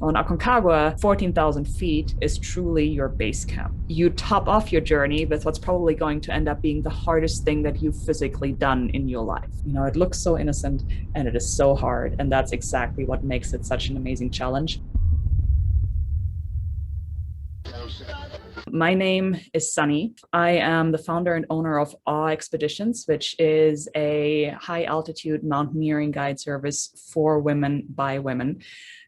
On Aconcagua, 14,000 feet is truly your base camp. You top off your journey with what's probably going to end up being the hardest thing that you've physically done in your life. You know, it looks so innocent and it is so hard, and that's exactly what makes it such an amazing challenge. My name is Sunny. I am the founder and owner of Awe Expeditions, which is a high altitude mountaineering guide service for women by women.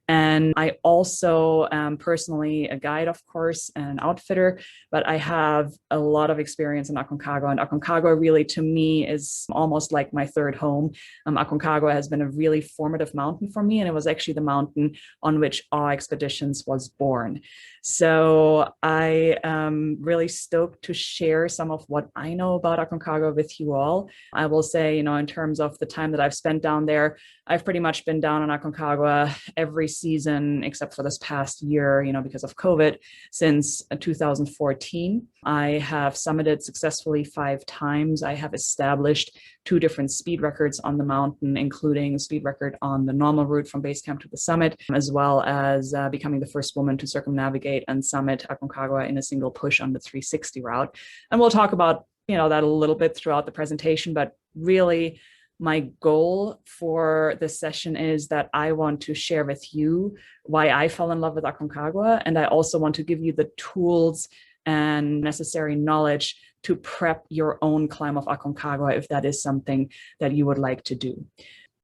And I also am personally a guide, of course, and an outfitter, but I have a lot of experience in Aconcagua. And Aconcagua really, to me, is almost like my third home. Aconcagua has been a really formative mountain for me, and it was actually the mountain on which Awe Expeditions was born. So I am really stoked to share some of what I know about Aconcagua with you all. I will say, you know, in terms of the time that I've spent down there, I've pretty much been down on Aconcagua every season except for this past year, you know, because of COVID, since 2014. I have summited successfully 5 times. I have established 2 different speed records on the mountain, including a speed record on the normal route from base camp to the summit, as well as becoming the first woman to circumnavigate and summit Aconcagua in a single push on the 360 route. And we'll talk about, you know, that a little bit throughout the presentation, but really, my goal for this session is that I want to share with you why I fell in love with Aconcagua, and I also want to give you the tools and necessary knowledge to prep your own climb of Aconcagua if that is something that you would like to do.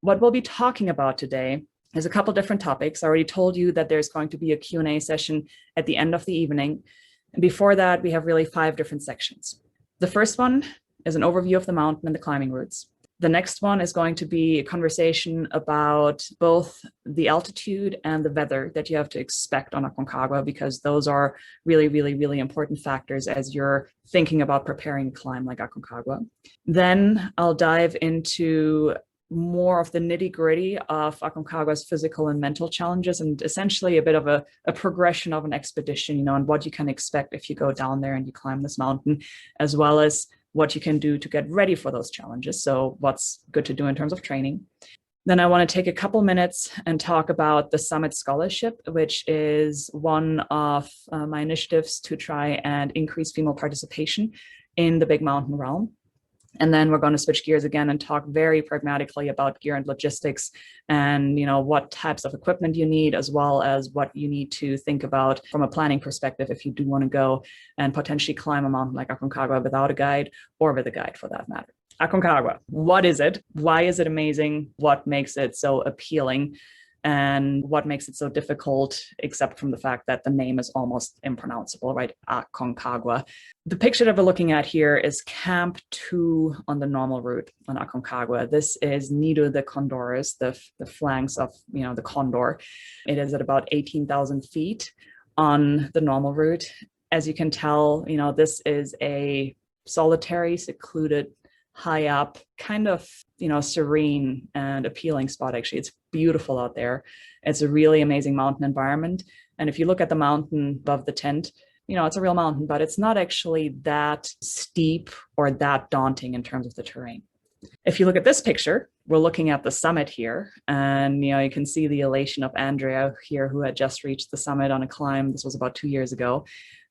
What we'll be talking about today is a couple different topics. I already told you that there's going to be a Q&A session at the end of the evening. And before that, we have really 5 different sections. The first one is an overview of the mountain and the climbing routes. The next one is going to be a conversation about both the altitude and the weather that you have to expect on Aconcagua, because those are really, really, really important factors as you're thinking about preparing a climb like Aconcagua. Then I'll dive into more of the nitty-gritty of Aconcagua's physical and mental challenges, and essentially a bit of a progression of an expedition, you know, and what you can expect if you go down there and you climb this mountain, as well as what you can do to get ready for those challenges. So what's good to do in terms of training. Then I want to take a couple minutes and talk about the Summit Scholarship, which is one of my initiatives to try and increase female participation in the big mountain realm. And then we're going to switch gears again and talk very pragmatically about gear and logistics and, you know, what types of equipment you need, as well as what you need to think about from a planning perspective if you do want to go and potentially climb a mountain like Aconcagua without a guide, or with a guide for that matter. Aconcagua, what is it? Why is it amazing? What makes it so appealing? And what makes it so difficult, except from the fact that the name is almost impronounceable, right? Aconcagua. The picture that we're looking at here is Camp 2 on the normal route on Aconcagua. This is Nido de Condores, the flanks of, you know, the condor. It is at about 18,000 feet on the normal route. As you can tell, you know, this is a solitary, secluded, high up, kind of, you know, serene and appealing spot. Actually, it's beautiful out there. It's a really amazing mountain environment. And if you look at the mountain above the tent, you know, it's a real mountain, but it's not actually that steep or that daunting in terms of the terrain. If you look at this picture, we're looking at the summit here, and, you know, you can see the elation of Andrea here, who had just reached the summit on a climb. This was about 2 years ago.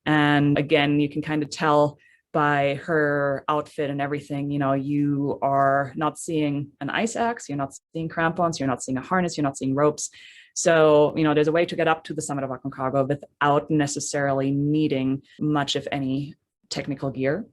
And again, you can kind of tell by her outfit and everything, you know, you are not seeing an ice axe, you're not seeing crampons, you're not seeing a harness, you're not seeing ropes. So, you know, there's a way to get up to the summit of Aconcagua without necessarily needing much, if any, technical gear.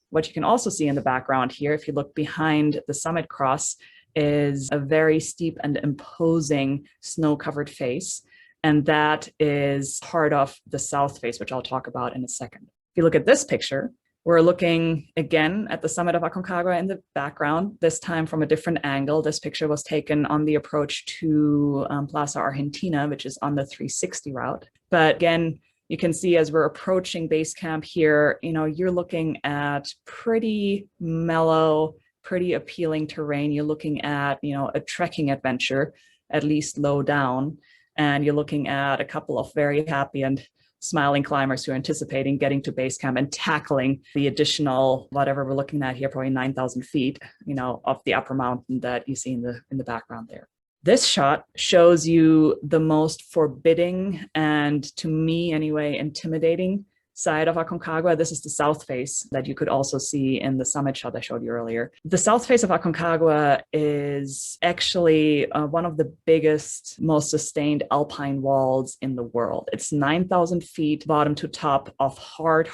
What you can also see in the background here, if you look behind the summit cross, is a very steep and imposing snow-covered face. And that is part of the south face, which I'll talk about in a second. If you look at this picture, we're looking again at the summit of Aconcagua in the background, this time from a different angle. This picture was taken on the approach to Plaza Argentina, which is on the 360 route. But again, you can see as we're approaching base camp here, you know, you're looking at pretty mellow, pretty appealing terrain. You're looking at, you know, a trekking adventure, at least low down. And you're looking at a couple of very happy and smiling climbers who are anticipating getting to base camp and tackling the additional, whatever we're looking at here, probably 9,000 feet, you know, of the upper mountain that you see in the background there. This shot shows you the most forbidding and, to me anyway, intimidating side of Aconcagua. This is the south face that you could also see in the summit shot I showed you earlier. The south face of Aconcagua is actually one of the biggest, most sustained alpine walls in the world. It's 9,000 feet bottom to top of hard,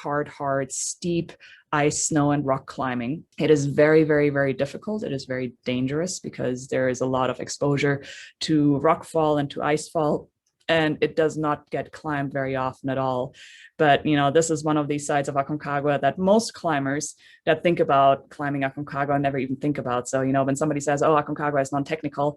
steep ice, snow, and rock climbing. It is very, very difficult. It is very dangerous because there is a lot of exposure to rockfall and to icefall, and it does not get climbed very often at all. But, this is one of these sides of Aconcagua that most climbers that think about climbing Aconcagua never even think about. So, when somebody says, oh, Aconcagua is non-technical,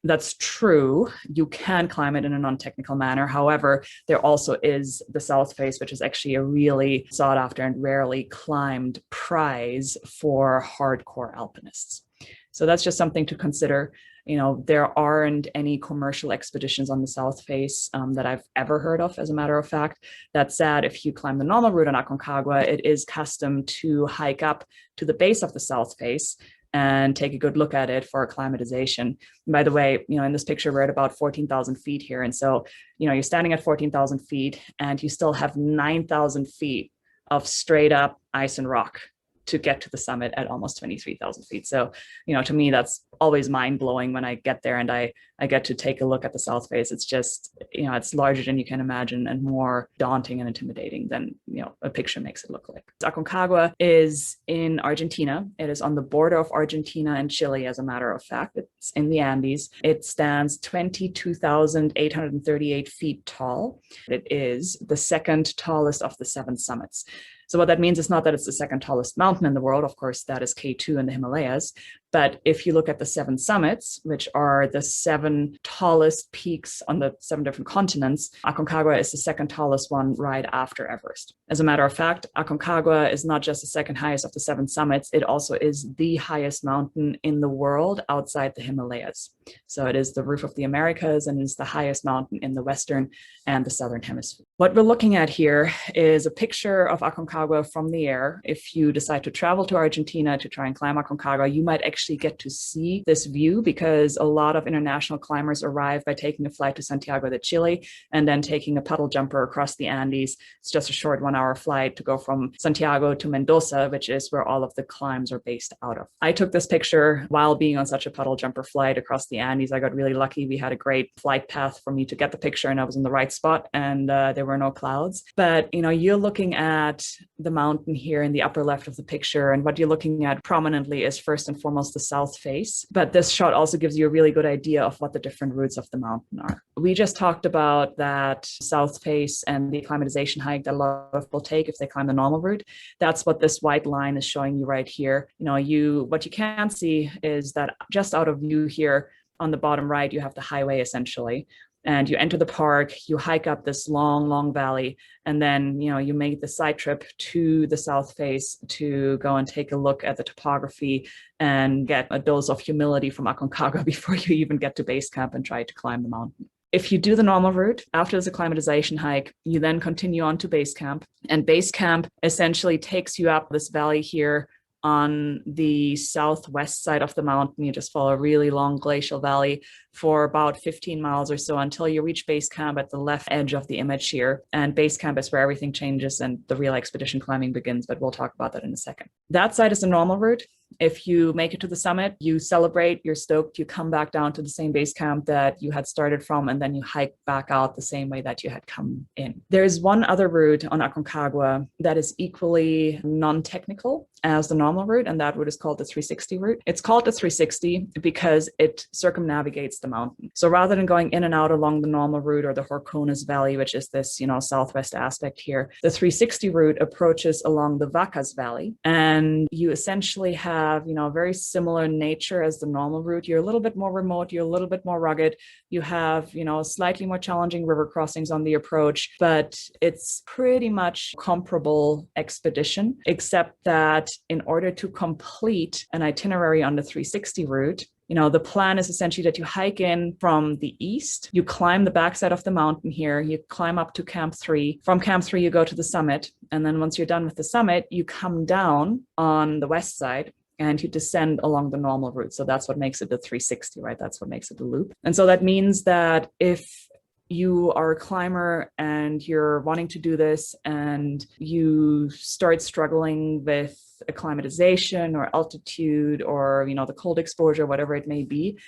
that's true. You can climb it in a non-technical manner. However, there also is the south face, which is actually a really sought after and rarely climbed prize for hardcore alpinists. So that's just something to consider. There aren't any commercial expeditions on the South Face that I've ever heard of, as a matter of fact. That said, if you climb the normal route on Aconcagua, it is custom to hike up to the base of the South Face and take a good look at it for acclimatization. And by the way, in this picture, we're at about 14,000 feet here. And so, you're standing at 14,000 feet and you still have 9,000 feet of straight up ice and rock to get to the summit at almost 23,000 feet. So, to me, that's always mind blowing when I get there and I get to take a look at the South Face. It's just, it's larger than you can imagine and more daunting and intimidating than, a picture makes it look like. Aconcagua is in Argentina. It is on the border of Argentina and Chile, as a matter of fact. It's in the Andes. It stands 22,838 feet tall. It is the second tallest of the 7 summits. So what that means is not that it's the second tallest mountain in the world. Of course, that is K2 in the Himalayas. But if you look at the 7 summits, which are the 7 tallest peaks on the 7 different continents, Aconcagua is the second tallest one right after Everest. As a matter of fact, Aconcagua is not just the second highest of the 7 summits, it also is the highest mountain in the world outside the Himalayas. So it is the roof of the Americas and is the highest mountain in the Western and the Southern Hemisphere. What we're looking at here is a picture of Aconcagua from the air. If you decide to travel to Argentina to try and climb Aconcagua, you might actually get to see this view because a lot of international climbers arrive by taking a flight to Santiago de Chile and then taking a puddle jumper across the Andes. It's just a short 1-hour flight to go from Santiago to Mendoza, which is where all of the climbs are based out of. I took this picture while being on such a puddle jumper flight across the Andes. I got really lucky. We had a great flight path for me to get the picture and I was in the right spot and there were no clouds. But, you're looking at the mountain here in the upper left of the picture, and what you're looking at prominently is first and foremost the south face. But this shot also gives you a really good idea of what the different routes of the mountain are. We just talked about that south face and the acclimatization hike that a lot of people take if they climb the normal route. That's what this white line is showing you right here. What you can see is that just out of view here on the bottom right, you have the highway essentially. And you enter the park, you hike up this long valley, and then, you make the side trip to the south face to go and take a look at the topography and get a dose of humility from Aconcagua before you even get to base camp and try to climb the mountain. If you do the normal route, after this acclimatization hike, you then continue on to base camp. And base camp essentially takes you up this valley here on the southwest side of the mountain. You just follow a really long glacial valley for about 15 miles or so until you reach base camp at the left edge of the image here. And base camp is where everything changes and the real expedition climbing begins, but we'll talk about that in a second. That side is the normal route. If you make it to the summit, you celebrate, you're stoked, you come back down to the same base camp that you had started from, and then you hike back out the same way that you had come in. There's one other route on Aconcagua that is equally non-technical as the normal route, and that route is called the 360 route. It's called the 360 because it circumnavigates the mountain. So rather than going in and out along the normal route or the Horcones Valley, which is this, southwest aspect here, the 360 route approaches along the Vacas Valley, and you essentially have, very similar nature as the normal route. You're a little bit more remote, you're a little bit more rugged, you have, slightly more challenging river crossings on the approach, but it's pretty much comparable expedition, except that in order to complete an itinerary on the 360 route, the plan is essentially that you hike in from the east, you climb the backside of the mountain here, you climb up to Camp 3. From Camp 3, you go to the summit. And then once you're done with the summit, you come down on the west side and you descend along the normal route. So that's what makes it the 360, right? That's what makes it a loop. And so that means that if you are a climber and you're wanting to do this and you start struggling with acclimatization or altitude or, the cold exposure, whatever it may be,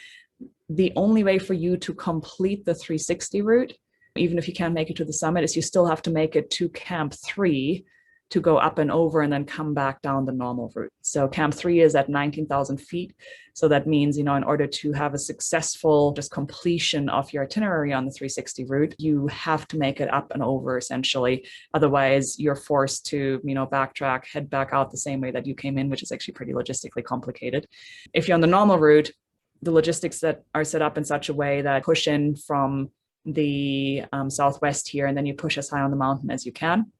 the only way for you to complete the 360 route, even if you can't make it to the summit, is you still have to make it to Camp 3 to go up and over and then come back down the normal route. So Camp 3 is at 19,000 feet. So that means, in order to have a successful just completion of your itinerary on the 360 route, you have to make it up and over essentially. Otherwise, you're forced to, backtrack, head back out the same way that you came in, which is actually pretty logistically complicated. If you're on the normal route, the logistics that are set up in such a way that push in from the southwest here, and then you push as high on the mountain as you can.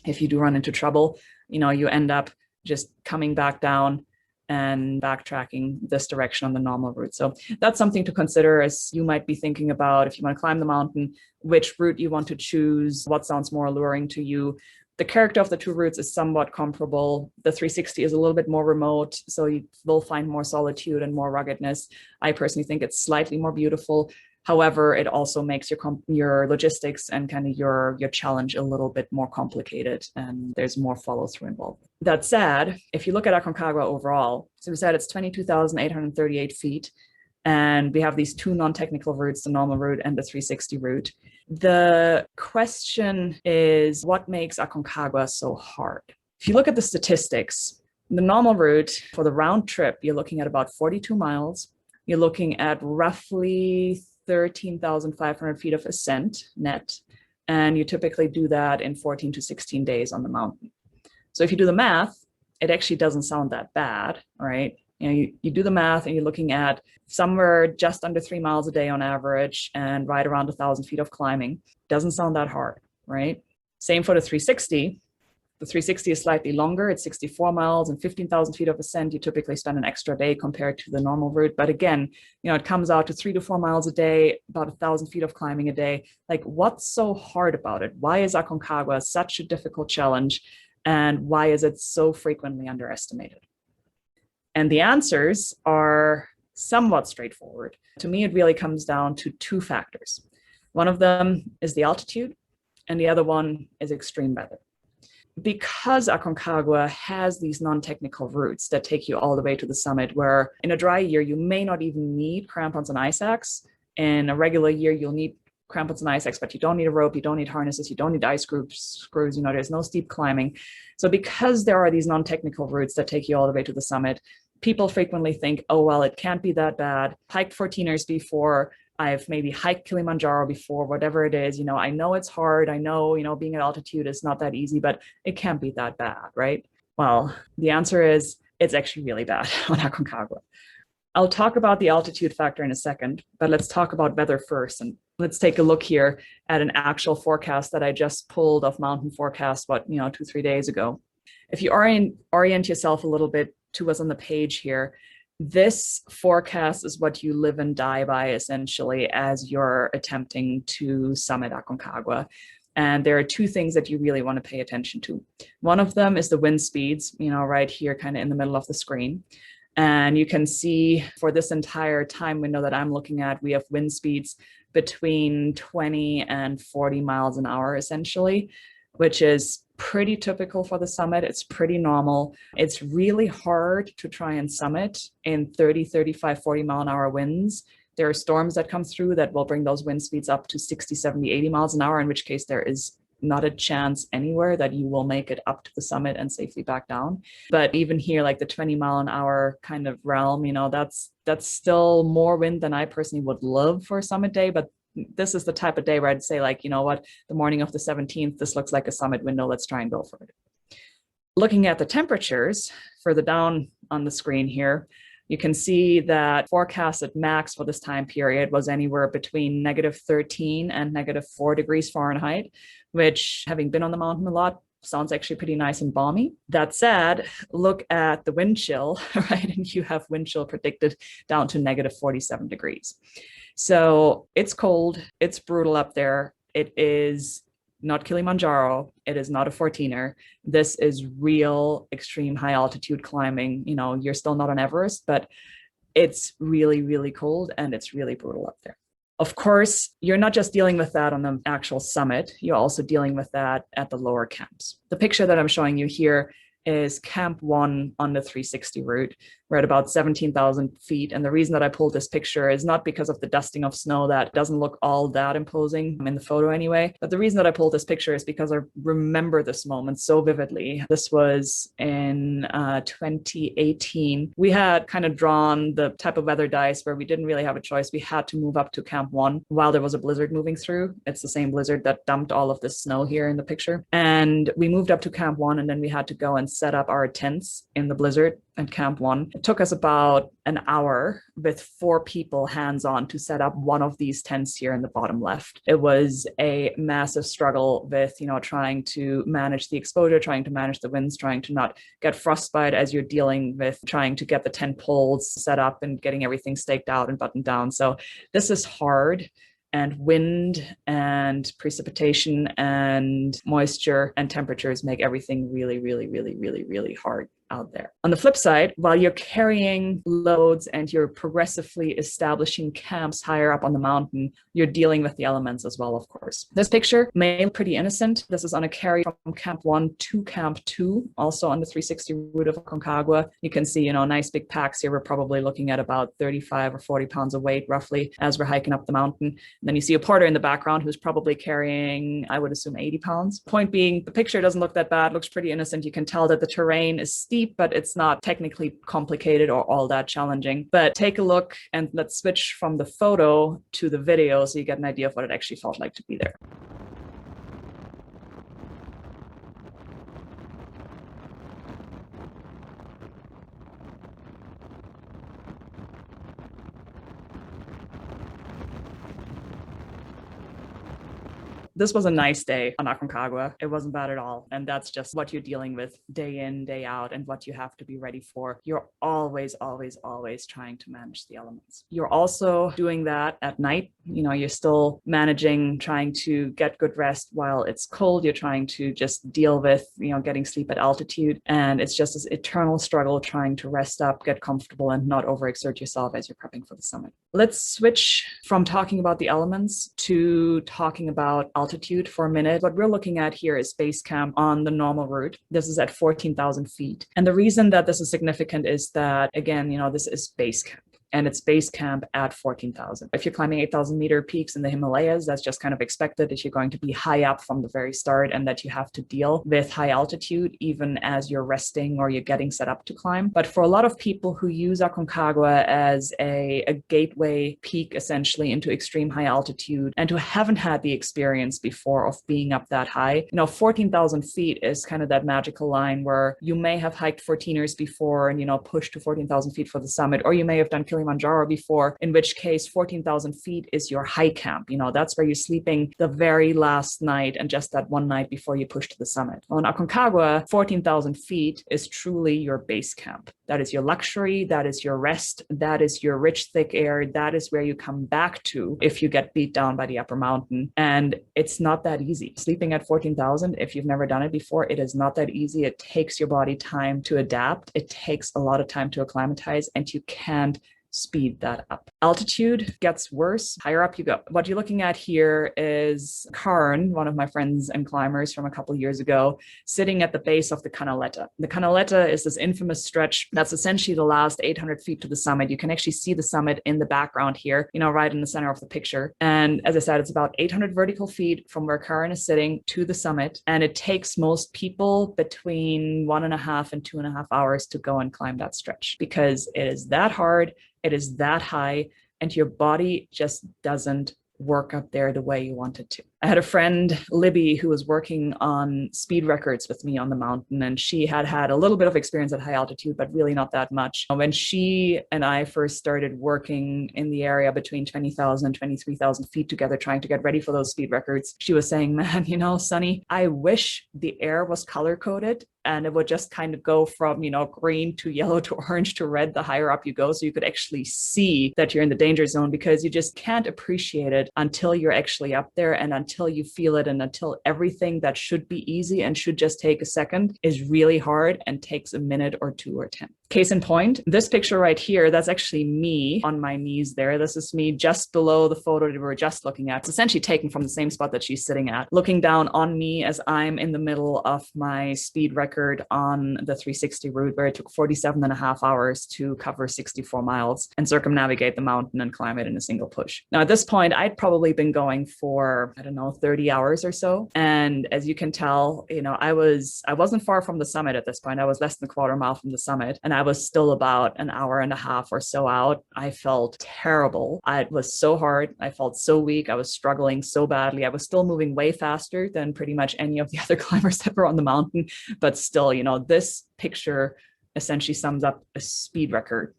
If you do run into trouble, you end up just coming back down and backtracking this direction on the normal route. So that's something to consider as you might be thinking about if you want to climb the mountain, which route you want to choose, what sounds more alluring to you. The character of the two routes is somewhat comparable. The 360 is a little bit more remote, so you will find more solitude and more ruggedness. I personally think it's slightly more beautiful. However, it also makes your logistics and kind of your challenge a little bit more complicated, and there's more follow through involved. That said, if you look at Aconcagua overall, so we said it's 22,838 feet, and we have these two non-technical routes, the normal route and the 360 route. The question is, what makes Aconcagua so hard? If you look at the statistics, the normal route for the round trip, you're looking at about 42 miles. You're looking at roughly 13,500 feet of ascent net, and you typically do that in 14 to 16 days on the mountain. So if you do the math, it actually doesn't sound that bad, right? You do the math and you're looking at somewhere just under 3 miles a day on average and right around 1,000 feet of climbing. Doesn't sound that hard, right? Same for the 360. The 360 is slightly longer. It's 64 miles and 15,000 feet of ascent. You typically spend an extra day compared to the normal route. But again, it comes out to 3 to 4 miles a day, about 1,000 feet of climbing a day. Like, what's so hard about it? Why is Aconcagua such a difficult challenge? And why is it so frequently underestimated? And the answers are somewhat straightforward. To me, it really comes down to two factors. One of them is the altitude, and the other one is extreme weather. Because Aconcagua has these non-technical routes that take you all the way to the summit, where in a dry year, you may not even need crampons and ice axe. In a regular year, you'll need crampons and ice axe, but you don't need a rope, you don't need harnesses, you don't need ice screws, there's no steep climbing. So because there are these non-technical routes that take you all the way to the summit, people frequently think, oh, well, it can't be that bad. Hiked 14ers before, I've maybe hiked Kilimanjaro before, whatever it is, I know it's hard. I know, being at altitude is not that easy, but it can't be that bad, right? Well, the answer is it's actually really bad on Aconcagua. I'll talk about the altitude factor in a second, but let's talk about weather first. And let's take a look here at an actual forecast that I just pulled of Mountain Forecast, 2-3 days ago. If you orient yourself a little bit to what's on the page here, this forecast is what you live and die by essentially as you're attempting to summit Aconcagua. And there are two things that you really want to pay attention to. One of them is the wind speeds, right here kind of in the middle of the screen. And you can see for this entire time window that I'm looking at, we have wind speeds between 20 and 40 miles an hour essentially, which is pretty typical for the summit. It's pretty normal. It's really hard to try and summit in 30, 35, 40 mile an hour winds. There are storms that come through that will bring those wind speeds up to 60, 70, 80 miles an hour, in which case there is not a chance anywhere that you will make it up to the summit and safely back down. But even here, like the 20 mile an hour kind of realm, that's still more wind than I personally would love for a summit day. But this is the type of day where I'd say, like, the morning of the 17th, this looks like a summit window. Let's try and go for it. Looking at the temperatures further down on the screen here, you can see that forecasted max for this time period was anywhere between -13 and -4 degrees Fahrenheit, which, having been on the mountain a lot, sounds actually pretty nice and balmy. That said, look at the wind chill, right? And you have wind chill predicted down to -47 degrees. So it's cold, it's brutal up there. It is not Kilimanjaro. It is not a 14er. This is real extreme high altitude climbing. You know, you're still not on Everest, but it's really, really cold and it's really brutal up there. Of course, you're not just dealing with that on the actual summit, you're also dealing with that at the lower camps. The picture that I'm showing you here is Camp 1 on the 360 route. We're at about 17,000 feet. And the reason that I pulled this picture is not because of the dusting of snow that doesn't look all that imposing in the photo anyway. But the reason that I pulled this picture is because I remember this moment so vividly. This was in 2018. We had kind of drawn the type of weather dice where we didn't really have a choice. We had to move up to Camp 1 while there was a blizzard moving through. It's the same blizzard that dumped all of this snow here in the picture. And we moved up to Camp 1 and then we had to go and set up our tents in the blizzard at Camp 1. It took us about an hour with 4 people hands-on to set up one of these tents here in the bottom left. It was a massive struggle with, you know, trying to manage the exposure, trying to manage the winds, trying to not get frostbite as you're dealing with trying to get the tent poles set up and getting everything staked out and buttoned down. So this is hard. And wind and precipitation and moisture and temperatures make everything really, really, really, really, really hard out there. On the flip side, while you're carrying loads and you're progressively establishing camps higher up on the mountain, you're dealing with the elements as well, of course. This picture may look pretty innocent. This is on a carry from Camp 1 to Camp 2, also on the 360 route of Aconcagua. You can see, you know, nice big packs here. We're probably looking at about 35 or 40 pounds of weight roughly as we're hiking up the mountain. And then you see a porter in the background who's probably carrying, I would assume, 80 pounds. Point being, the picture doesn't look that bad, looks pretty innocent. You can tell that the terrain is steep, but it's not technically complicated or all that challenging. But take a look and let's switch from the photo to the video so you get an idea of what it actually felt like to be there. This was a nice day on Aconcagua. It wasn't bad at all. And that's just what you're dealing with day in, day out, and what you have to be ready for. You're always, always, always trying to manage the elements. You're also doing that at night. You know, you're still managing, trying to get good rest while it's cold. You're trying to just deal with, you know, getting sleep at altitude. And it's just this eternal struggle trying to rest up, get comfortable, and not overexert yourself as you're prepping for the summit. Let's switch from talking about the elements to talking about altitude for a minute. What we're looking at here is base camp on the normal route. This is at 14,000 feet. And the reason that this is significant is that, again, you know, this is base camp. And it's base camp at 14,000. If you're climbing 8,000 meter peaks in the Himalayas, that's just kind of expected if you're going to be high up from the very start and that you have to deal with high altitude, even as you're resting or you're getting set up to climb. But for a lot of people who use Aconcagua as a gateway peak, essentially, into extreme high altitude and who haven't had the experience before of being up that high, you know, 14,000 feet is kind of that magical line where you may have hiked 14ers before and, you know, pushed to 14,000 feet for the summit, or you may have done Kilimanjaro before, in which case 14,000 feet is your high camp. You know, that's where you're sleeping the very last night and just that one night before you push to the summit. On Aconcagua, 14,000 feet is truly your base camp. That is your luxury, that is your rest, that is your rich, thick air, that is where you come back to if you get beat down by the upper mountain. And it's not that easy. Sleeping at 14,000, if you've never done it before, it is not that easy. It takes your body time to adapt. It takes a lot of time to acclimatize, and you can't speed that up. Altitude gets worse, higher up you go. What you're looking at here is Karen, one of my friends and climbers from a couple of years ago, sitting at the base of the Canaleta. The Canaleta is this infamous stretch that's essentially the last 800 feet to the summit. You can actually see the summit in the background here, you know, right in the center of the picture. And as I said, it's about 800 vertical feet from where Karen is sitting to the summit. And it takes most people between 1.5 and 2.5 hours to go and climb that stretch because it is that hard. It is that high, and your body just doesn't work up there the way you want it to. I had a friend, Libby, who was working on speed records with me on the mountain, and she had had a little bit of experience at high altitude, but really not that much. When she and I first started working in the area between 20,000 and 23,000 feet together, trying to get ready for those speed records, she was saying, man, you know, Sunny, I wish the air was color-coded and it would just kind of go from, you know, green to yellow to orange to red the higher up you go, so you could actually see that you're in the danger zone, because you just can't appreciate it until you're actually up there and until until you feel it and until everything that should be easy and should just take a second is really hard and takes a minute or 2 or 10. Case in point, this picture right here, that's actually me on my knees there. This is me just below the photo that we were just looking at. It's essentially taken from the same spot that she's sitting at, looking down on me as I'm in the middle of my speed record on the 360 route, where it took 47 and a half hours to cover 64 miles and circumnavigate the mountain and climb it in a single push. Now, at this point, I'd probably been going for, I don't know, 30 hours or so. And as you can tell, I wasn't far from the summit at this point. I was less than a quarter mile from the summit, and I was still about an hour and a half or so out. I felt terrible. It was so hard. I felt so weak. I was struggling so badly. I was still moving way faster than pretty much any of the other climbers that were on the mountain. But still, this picture essentially sums up a speed record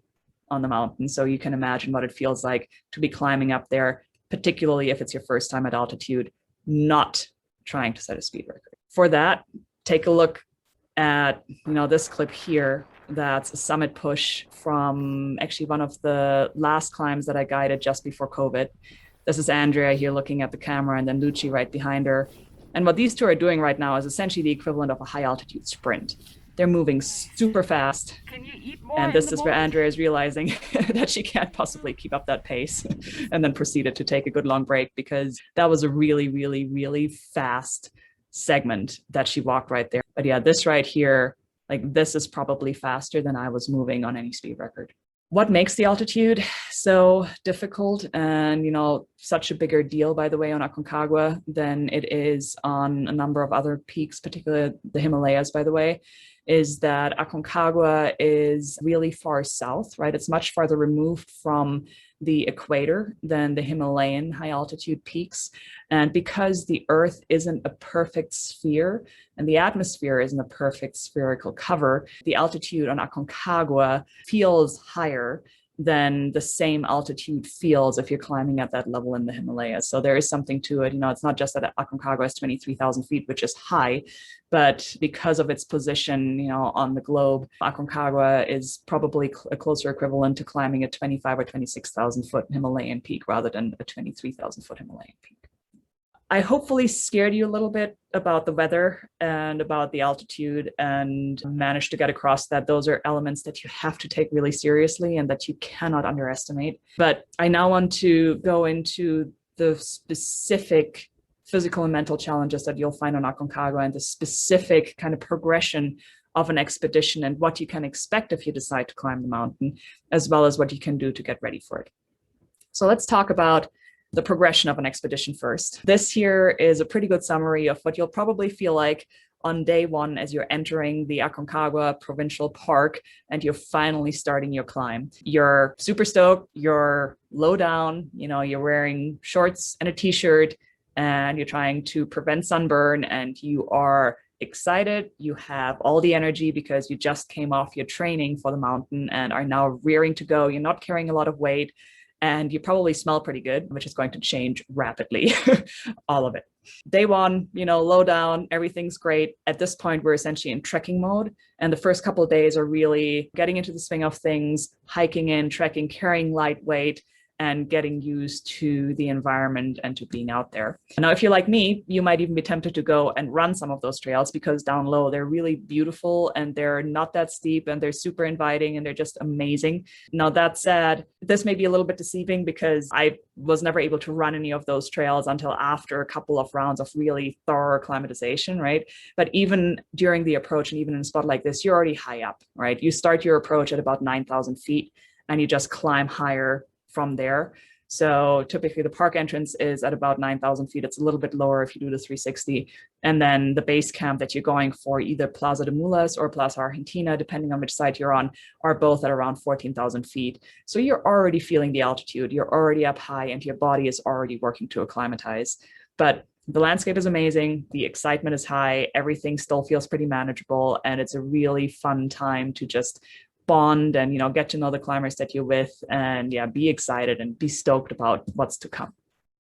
on the mountain. So you can imagine what it feels like to be climbing up there, particularly if it's your first time at altitude, not trying to set a speed record. For that, take a look at, this clip here. That's a summit push from actually one of the last climbs that I guided just before COVID. This is Andrea here looking at the camera, and then Lucci right behind her. And what these two are doing right now is essentially the equivalent of a high altitude sprint. They're moving super fast. And this is where Andrea is realizing that she can't possibly keep up that pace, and then proceeded to take a good long break, because that was a really, really, really fast segment that she walked right there. But yeah, this right here, this is probably faster than I was moving on any speed record. What makes the altitude so difficult and, such a bigger deal, by the way, on Aconcagua than it is on a number of other peaks, particularly the Himalayas, by the way, is that Aconcagua is really far south, right? It's much farther removed from the equator than the Himalayan high altitude peaks. And because the Earth isn't a perfect sphere and the atmosphere isn't a perfect spherical cover, the altitude on Aconcagua feels higher than the same altitude feels if you're climbing at that level in the Himalayas. So there is something to it. It's not just that Aconcagua is 23,000 feet, which is high, but because of its position, on the globe, Aconcagua is probably a closer equivalent to climbing a 25 or 26,000 foot Himalayan peak rather than a 23,000 foot Himalayan peak. I hopefully scared you a little bit about the weather and about the altitude, and managed to get across that those are elements that you have to take really seriously and that you cannot underestimate. But I now want to go into the specific physical and mental challenges that you'll find on Aconcagua, and the specific kind of progression of an expedition and what you can expect if you decide to climb the mountain, as well as what you can do to get ready for it. So let's talk about the progression of an expedition first. This here is a pretty good summary of what you'll probably feel like on day one as you're entering the Aconcagua Provincial Park and you're finally starting your climb. You're super stoked, you're low down, you're wearing shorts and a t-shirt, and you're trying to prevent sunburn, and you are excited. You have all the energy because you just came off your training for the mountain and are now rearing to go. You're not carrying a lot of weight, and you probably smell pretty good, which is going to change rapidly, all of it. Day one, low down, everything's great. At this point, we're essentially in trekking mode. And the first couple of days are really getting into the swing of things, hiking in, trekking, carrying lightweight, and getting used to the environment and to being out there. Now, if you're like me, you might even be tempted to go and run some of those trails, because down low, they're really beautiful and they're not that steep and they're super inviting and they're just amazing. Now, that said, this may be a little bit deceiving because I was never able to run any of those trails until after a couple of rounds of really thorough acclimatization, right? But even during the approach, and even in a spot like this, you're already high up, right? You start your approach at about 9,000 feet and you just climb higher from there. So typically the park entrance is at about 9,000 feet. It's a little bit lower if you do the 360. And then the base camp that you're going for, either Plaza de Mulas or Plaza Argentina, depending on which side you're on, are both at around 14,000 feet. So you're already feeling the altitude, you're already up high, and your body is already working to acclimatize. But the landscape is amazing, the excitement is high, everything still feels pretty manageable, and it's a really fun time to just bond and get to know the climbers that you're with, and be excited and be stoked about what's to come.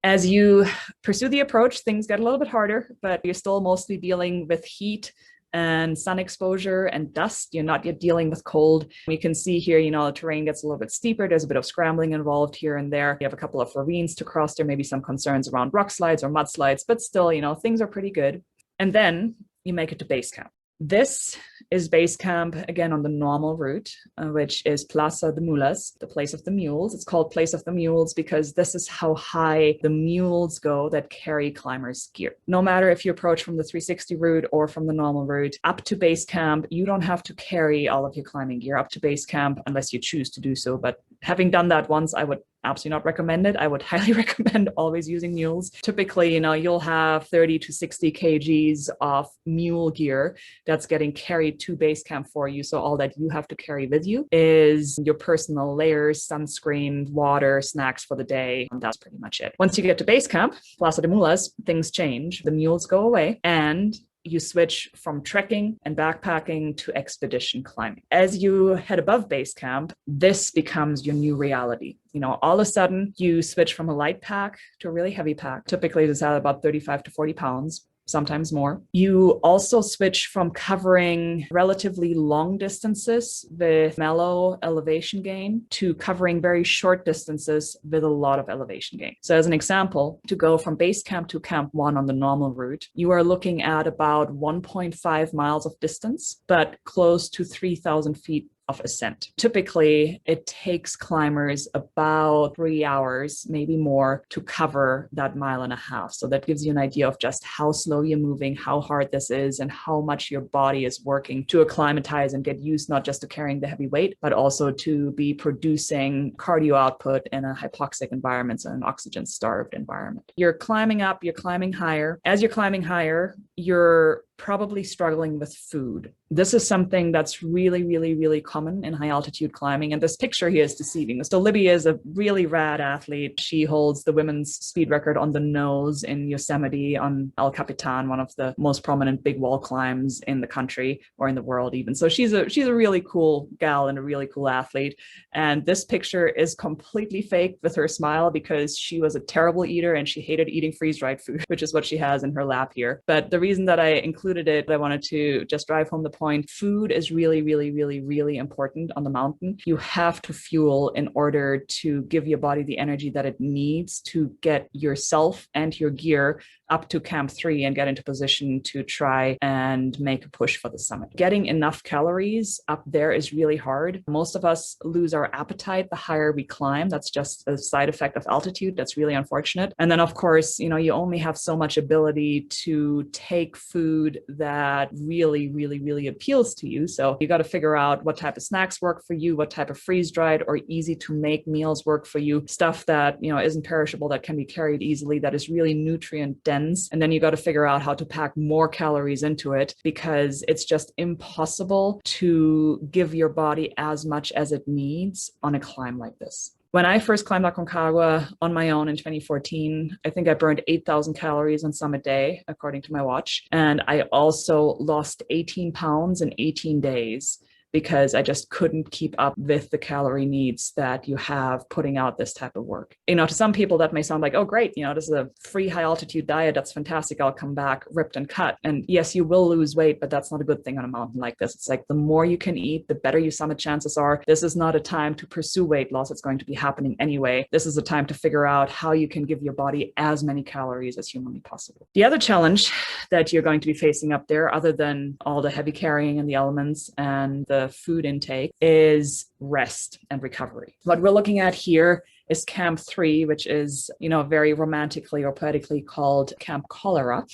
As you pursue the approach, things get a little bit harder, but you're still mostly dealing with heat and sun exposure and dust. You're not yet dealing with cold. You can see here, the terrain gets a little bit steeper. There's a bit of scrambling involved here and there. You have a couple of ravines to cross. There may be some concerns around rock slides or mudslides, but still, things are pretty good. And then you make it to base camp. This is base camp, again, on the normal route, which is Plaza de Mulas, the place of the mules. It's called Place of the Mules because this is how high the mules go that carry climbers' gear. No matter if you approach from the 360 route or from the normal route, up to base camp, you don't have to carry all of your climbing gear up to base camp unless you choose to do so. But having done that once, I would absolutely not recommend it. I would highly recommend always using mules. Typically, you'll have 30 to 60 kgs of mule gear that's getting carried to base camp for you. So all that you have to carry with you is your personal layers, sunscreen, water, snacks for the day. And that's pretty much it. Once you get to base camp, Plaza de Mulas, things change. The mules go away and you switch from trekking and backpacking to expedition climbing. As you head above base camp, this becomes your new reality. All of a sudden you switch from a light pack to a really heavy pack. Typically it's at about 35 to 40 pounds. Sometimes more. You also switch from covering relatively long distances with mellow elevation gain to covering very short distances with a lot of elevation gain. So as an example, to go from base camp to camp 1 on the normal route, you are looking at about 1.5 miles of distance, but close to 3,000 feet of ascent. Typically, it takes climbers about 3 hours, maybe more, to cover that 1.5 miles. So that gives you an idea of just how slow you're moving, how hard this is, and how much your body is working to acclimatize and get used not just to carrying the heavy weight, but also to be producing cardio output in a hypoxic environment, so an oxygen-starved environment. You're climbing up, you're climbing higher. As you're climbing higher, you're probably struggling with food. This is something that's really, really, really common in high altitude climbing. And this picture here is deceiving. So Libby is a really rad athlete. She holds the women's speed record on the nose in Yosemite on El Capitan, one of the most prominent big wall climbs in the country or in the world even. So she's a really cool gal and a really cool athlete. And this picture is completely fake with her smile because she was a terrible eater and she hated eating freeze-dried food, which is what she has in her lap here. But the reason that I included it, I wanted to just drive home the point. Food is really, really, really, really important on the mountain. You have to fuel in order to give your body the energy that it needs to get yourself and your gear up to camp 3 and get into position to try and make a push for the summit. Getting enough calories up there is really hard. Most of us lose our appetite the higher we climb. That's just a side effect of altitude. That's really unfortunate. And then of course, you only have so much ability to take food that really, really, really appeals to you. So you got to figure out what type of snacks work for you, what type of freeze-dried or easy to make meals work for you, stuff that, isn't perishable, that can be carried easily, that is really nutrient dense. And then you got to figure out how to pack more calories into it because it's just impossible to give your body as much as it needs on a climb like this. When I first climbed Aconcagua on my own in 2014, I think I burned 8,000 calories on summit day, according to my watch. And I also lost 18 pounds in 18 days because I just couldn't keep up with the calorie needs that you have putting out this type of work. To some people that may sound like, oh, great, this is a free high altitude diet. That's fantastic. I'll come back ripped and cut. And yes, you will lose weight, but that's not a good thing on a mountain like this. It's like the more you can eat, the better your summit chances are. This is not a time to pursue weight loss. It's going to be happening anyway. This is a time to figure out how you can give your body as many calories as humanly possible. The other challenge that you're going to be facing up there, other than all the heavy carrying and the elements and the food intake, is rest and recovery. What we're looking at here is Camp 3, which is, very romantically or poetically called Camp Cholera.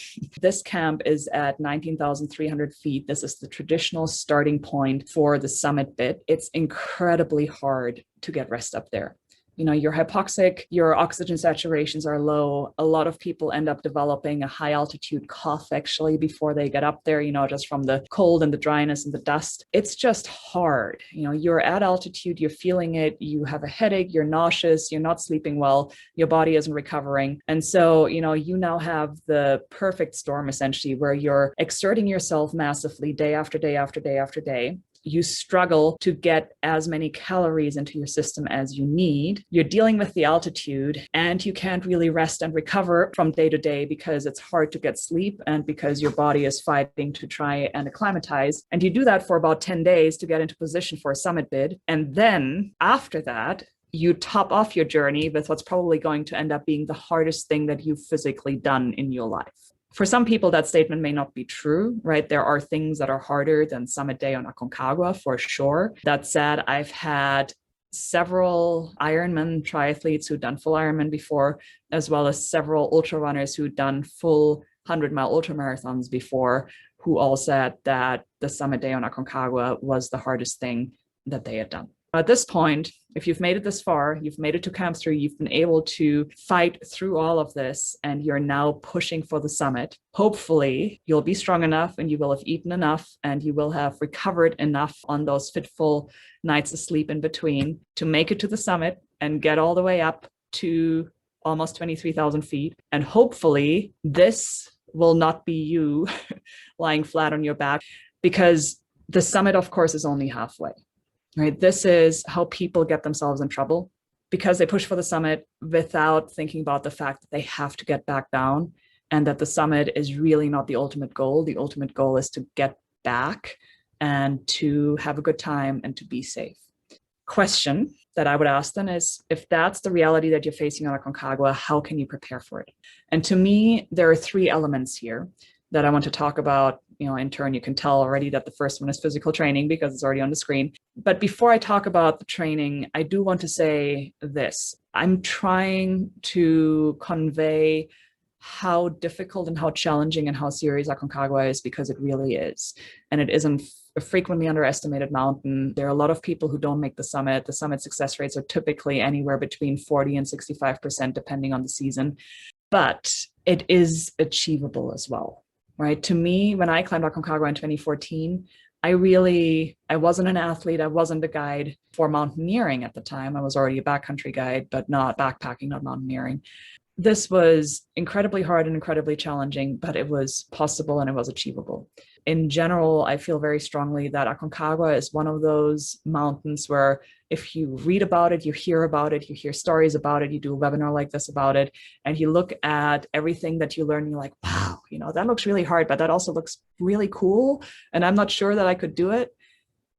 This camp is at 19,300 feet. This is the traditional starting point for the summit bit. It's incredibly hard to get rest up there. You're hypoxic, your oxygen saturations are low. A lot of people end up developing a high altitude cough actually before they get up there, just from the cold and the dryness and the dust. It's just hard. You're at altitude, you're feeling it, you have a headache, you're nauseous, you're not sleeping well, your body isn't recovering. And so, you now have the perfect storm essentially where you're exerting yourself massively day after day after day after day. You struggle to get as many calories into your system as you need. You're dealing with the altitude and you can't really rest and recover from day to day because it's hard to get sleep and because your body is fighting to try and acclimatize. And you do that for about 10 days to get into position for a summit bid. And then after that, you top off your journey with what's probably going to end up being the hardest thing that you've physically done in your life. For some people, that statement may not be true, right? There are things that are harder than Summit Day on Aconcagua, for sure. That said, I've had several Ironman triathletes who've done full Ironman before, as well as several ultra runners who've done full 100-mile ultra marathons before, who all said that the Summit Day on Aconcagua was the hardest thing that they had done. At this point, if you've made it this far, you've made it to Camp 3, you've been able to fight through all of this, and you're now pushing for the summit. Hopefully, you'll be strong enough and you will have eaten enough and you will have recovered enough on those fitful nights of sleep in between to make it to the summit and get all the way up to almost 23,000 feet. And hopefully, this will not be you lying flat on your back, because the summit, of course, is only halfway. Right? This is how people get themselves in trouble, because they push for the summit without thinking about the fact that they have to get back down and that the summit is really not the ultimate goal. The ultimate goal is to get back and to have a good time and to be safe. Question that I would ask them is, if that's the reality that you're facing on Aconcagua, how can you prepare for it? And to me, there are three elements here that I want to talk about. In turn, you can tell already that the first one is physical training because it's already on the screen. But before I talk about the training, I do want to say this. I'm trying to convey how difficult and how challenging and how serious Aconcagua is, because it really is. And it isn't a frequently underestimated mountain. There are a lot of people who don't make the summit. The summit success rates are typically anywhere between 40 and 65%, depending on the season. But it is achievable as well. Right? To me, when I climbed Aconcagua in 2014, I wasn't an athlete. I wasn't a guide for mountaineering at the time. I was already a backcountry guide, but not backpacking, not mountaineering. This was incredibly hard and incredibly challenging, but it was possible and it was achievable. In general, I feel very strongly that Aconcagua is one of those mountains where if you read about it, you hear stories about it, you do a webinar like this about it, and you look at everything that you learn, and you're like, wow, that looks really hard, but that also looks really cool. And I'm not sure that I could do it.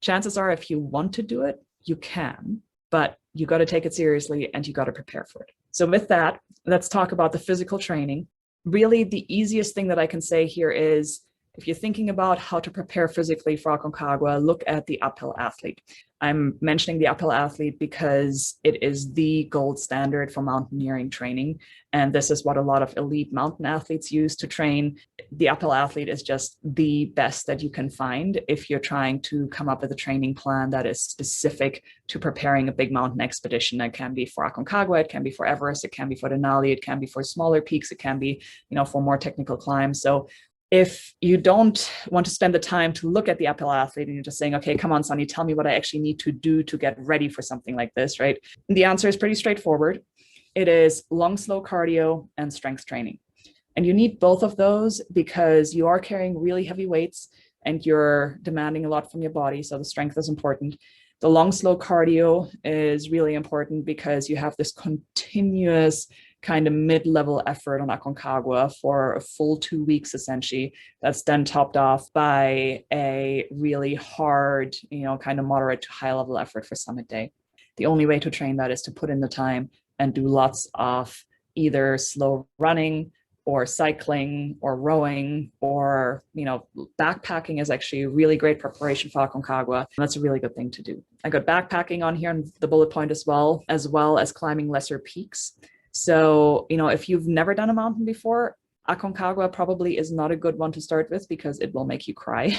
Chances are, if you want to do it, you can, but you got to take it seriously and you got to prepare for it. So with that, let's talk about the physical training. Really, the easiest thing that I can say here is, if you're thinking about how to prepare physically for Aconcagua, look at the uphill athlete. I'm mentioning the uphill athlete because it is the gold standard for mountaineering training. And this is what a lot of elite mountain athletes use to train. The uphill athlete is just the best that you can find if you're trying to come up with a training plan that is specific to preparing a big mountain expedition. That can be for Aconcagua, it can be for Everest, it can be for Denali, it can be for smaller peaks, it can be, for more technical climbs. So if you don't want to spend the time to look at the uphill athlete and you're just saying, okay, come on, Sunny, tell me what I actually need to do to get ready for something like this, right? The answer is pretty straightforward. It is long, slow cardio and strength training. And you need both of those because you are carrying really heavy weights and you're demanding a lot from your body. So the strength is important. The long, slow cardio is really important because you have this continuous kind of mid-level effort on Aconcagua for a full 2 weeks, essentially. That's then topped off by a really hard, kind of moderate to high level effort for Summit Day. The only way to train that is to put in the time and do lots of either slow running or cycling or rowing or, backpacking is actually a really great preparation for Aconcagua. That's a really good thing to do. I got backpacking on here in the bullet point as well as climbing lesser peaks. So, if you've never done a mountain before, Aconcagua probably is not a good one to start with because it will make you cry.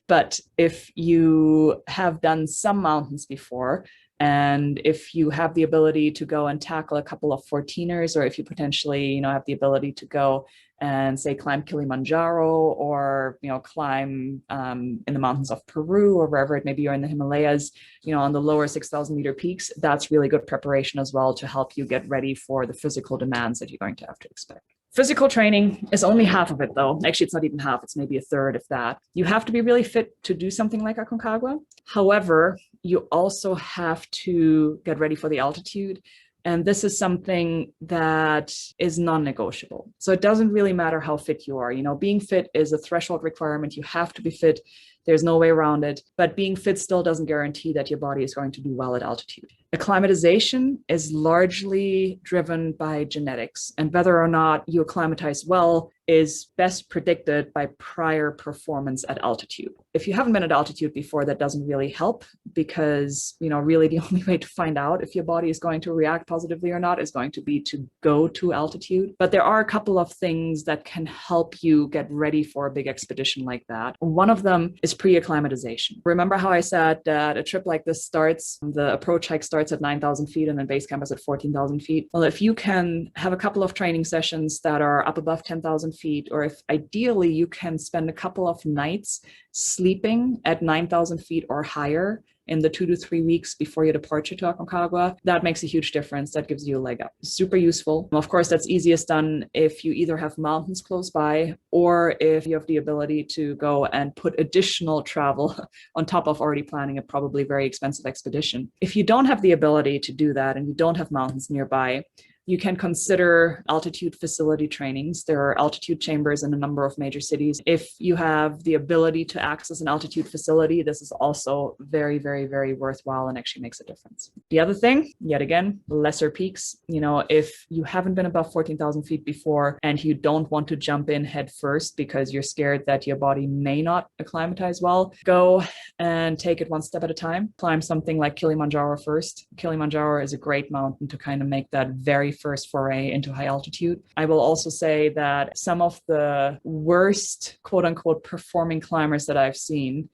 But if you have done some mountains before, and if you have the ability to go and tackle a couple of 14ers, or if you potentially, have the ability to go and say climb Kilimanjaro or, climb in the mountains of Peru or wherever it may be, or in the Himalayas, on the lower 6,000 meter peaks, that's really good preparation as well to help you get ready for the physical demands that you're going to have to expect. Physical training is only half of it, though. Actually, it's not even half, it's maybe a third, if that. You have to be really fit to do something like Aconcagua. However, you also have to get ready for the altitude. And this is something that is non-negotiable. So it doesn't really matter how fit you are. You know, being fit is a threshold requirement. You have to be fit. There's no way around it. But being fit still doesn't guarantee that your body is going to do well at altitude. Acclimatization is largely driven by genetics, and whether or not you acclimatize well is best predicted by prior performance at altitude. If you haven't been at altitude before, that doesn't really help because, you know, really the only way to find out if your body is going to react positively or not is going to be to go to altitude. But there are a couple of things that can help you get ready for a big expedition like that. One of them is pre-acclimatization. Remember how I said that a trip like this starts, the approach hike starts at 9,000 feet and then base camp is at 14,000 feet. Well, if you can have a couple of training sessions that are up above 10,000 feet, or if ideally you can spend a couple of nights sleeping at 9,000 feet or higher in the 2 to 3 weeks before your departure to Aconcagua, that makes a huge difference. That gives you a leg up. Super useful. Of course, that's easiest done if you either have mountains close by or if you have the ability to go and put additional travel on top of already planning a probably very expensive expedition. If you don't have the ability to do that and you don't have mountains nearby, you can consider altitude facility trainings. There are altitude chambers in a number of major cities. If you have the ability to access an altitude facility, this is also very, very, very worthwhile and actually makes a difference. The other thing, yet again, lesser peaks. You know, if you haven't been above 14,000 feet before and you don't want to jump in head first because you're scared that your body may not acclimatize well, go and take it one step at a time. Climb something like Kilimanjaro first. Kilimanjaro is a great mountain to kind of make that very first foray into high altitude. I will also say that some of the worst, quote unquote, performing climbers that I've seen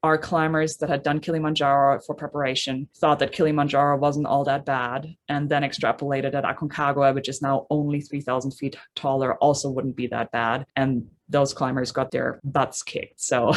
are climbers that had done Kilimanjaro for preparation, thought that Kilimanjaro wasn't all that bad, and then extrapolated that Aconcagua, which is now only 3,000 feet taller, also wouldn't be that bad. And those climbers got their butts kicked. So,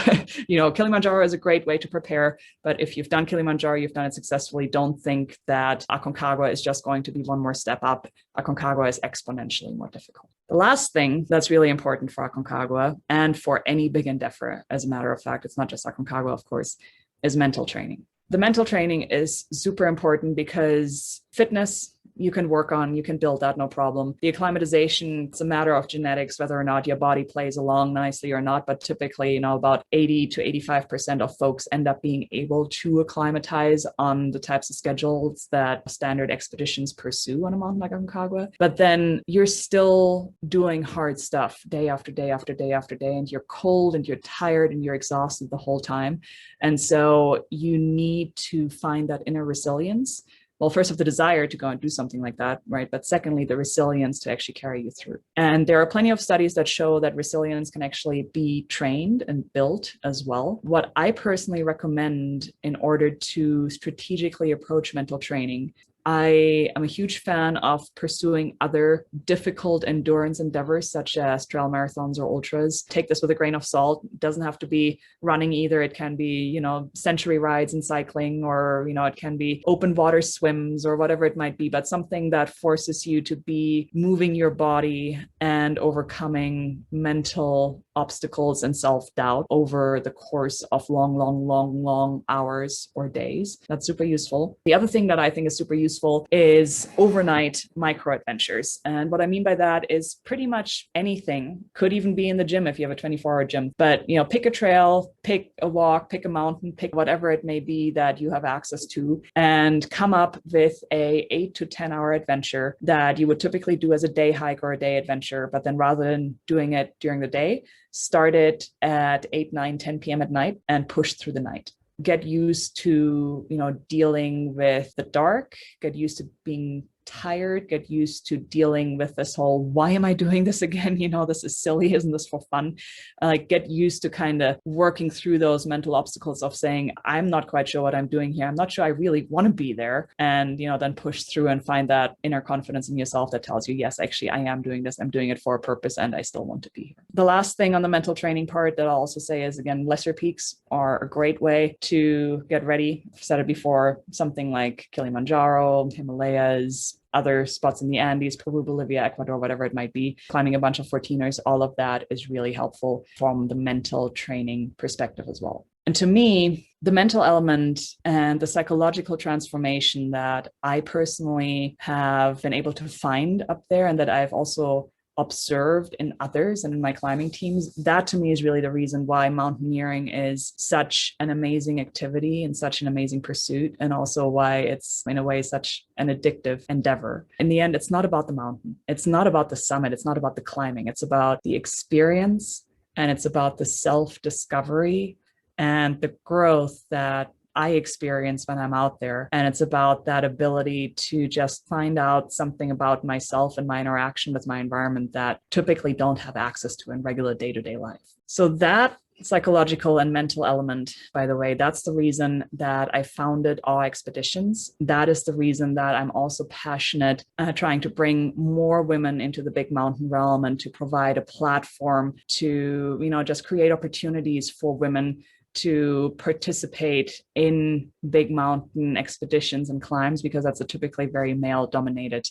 you know, Kilimanjaro is a great way to prepare, but if you've done Kilimanjaro, you've done it successfully, don't think that Aconcagua is just going to be one more step up. Aconcagua is exponentially more difficult. The last thing that's really important for Aconcagua and for any big endeavor, as a matter of fact, it's not just Aconcagua, of course, is mental training. The mental training is super important because fitness, you can work on, you can build that, no problem. The acclimatization, it's a matter of genetics, whether or not your body plays along nicely or not. But typically, you know, about 80 to 85% of folks end up being able to acclimatize on the types of schedules that standard expeditions pursue on a mountain like Aconcagua. But then you're still doing hard stuff day after day after day after day, and you're cold and you're tired and you're exhausted the whole time. And so you need to find that inner resilience. Well, first of the desire to go and do something like that, right? But secondly, the resilience to actually carry you through. And there are plenty of studies that show that resilience can actually be trained and built as well. What I personally recommend in order to strategically approach mental training, I am a huge fan of pursuing other difficult endurance endeavors, such as trail marathons or ultras. Take this with a grain of salt. It doesn't have to be running either. It can be, you know, century rides and cycling, or, you know, it can be open water swims or whatever it might be, but something that forces you to be moving your body and overcoming mental obstacles and self-doubt over the course of long hours or days. That's super useful. The other thing that I think is super useful is overnight micro adventures. And what I mean by that is pretty much anything. Could even be in the gym if you have a 24-hour gym. But, you know, pick a trail, pick a walk, pick a mountain, pick whatever it may be that you have access to, and come up with a 8 to 10 hour adventure that you would typically do as a day hike or a day adventure. But then rather than doing it during the day, start it at 8, 9, 10 p.m. at night and push through the night. Get used to, you know, dealing with the dark, get used to being tired, get used to dealing with this whole, why am I doing this again? You know, this is silly. Isn't this for fun? Get used to kind of working through those mental obstacles of saying, I'm not quite sure what I'm doing here. I'm not sure I really want to be there. And, you know, then push through and find that inner confidence in yourself that tells you, yes, actually, I am doing this. I'm doing it for a purpose and I still want to be here. The last thing on the mental training part that I'll also say is, again, lesser peaks are a great way to get ready. I've said it before, something like Kilimanjaro, Himalayas, other spots in the Andes, Peru, Bolivia, Ecuador, whatever it might be, climbing a bunch of 14ers, all of that is really helpful from the mental training perspective as well. And to me, the mental element and the psychological transformation that I personally have been able to find up there, and that I've also observed in others and in my climbing teams, that to me is really the reason why mountaineering is such an amazing activity and such an amazing pursuit, and also why it's in a way such an addictive endeavor. In the end, it's not about the mountain, it's not about the summit, it's not about the climbing, it's about the experience, and it's about the self-discovery and the growth that I experience when I'm out there. And it's about that ability to just find out something about myself and my interaction with my environment that typically don't have access to in regular day-to-day life. So that psychological and mental element, by the way, that's the reason that I founded Awe Expeditions. That is the reason that I'm also passionate trying to bring more women into the big mountain realm and to provide a platform to, just create opportunities for women to participate in big mountain expeditions and climbs, because that's a typically very male-dominated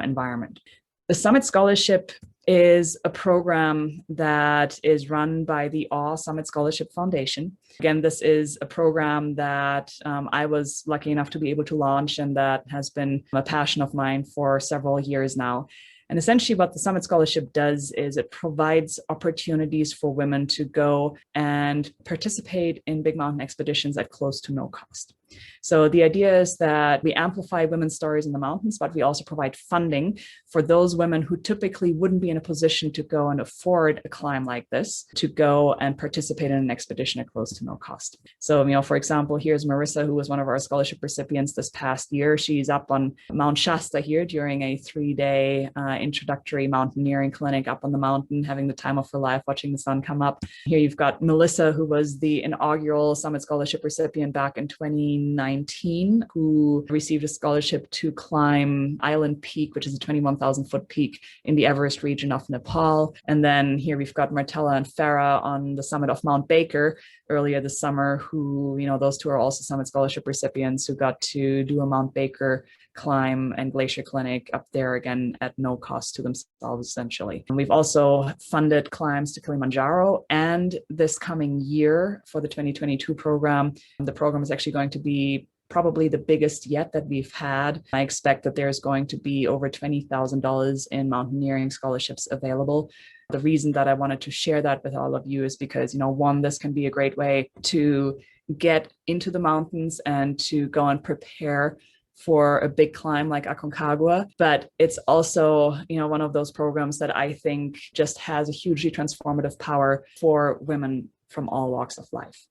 environment. The Summit Scholarship is a program that is run by the Awe Summit Scholarship Foundation. Again, this is a program that I was lucky enough to be able to launch, and that has been a passion of mine for several years now. And essentially what the Summit Scholarship does is it provides opportunities for women to go and participate in big mountain expeditions at close to no cost. So the idea is that we amplify women's stories in the mountains, but we also provide funding for those women who typically wouldn't be in a position to go and afford a climb like this, to go and participate in an expedition at close to no cost. So, for example, here's Marissa, who was one of our scholarship recipients this past year. She's up on Mount Shasta here during a 3-day introductory mountaineering clinic up on the mountain, having the time of her life, watching the sun come up. Here you've got Melissa, who was the inaugural Summit Scholarship recipient back in 2019, who received a scholarship to climb Island Peak, which is a 21,000-foot peak in the Everest region of Nepal. And then here we've got Martella and Farah on the summit of Mount Baker earlier this summer, who, those two are also Summit Scholarship recipients who got to do a Mount Baker climb and glacier clinic up there, again at no cost to themselves, essentially. And we've also funded climbs to Kilimanjaro, and this coming year for the 2022 program, the program is actually going to be probably the biggest yet that we've had. I expect that there's going to be over $20,000 in mountaineering scholarships available. The reason that I wanted to share that with all of you is because, one, this can be a great way to get into the mountains and to go and prepare for a big climb like Aconcagua, but it's also, one of those programs that I think just has a hugely transformative power for women from all walks of life.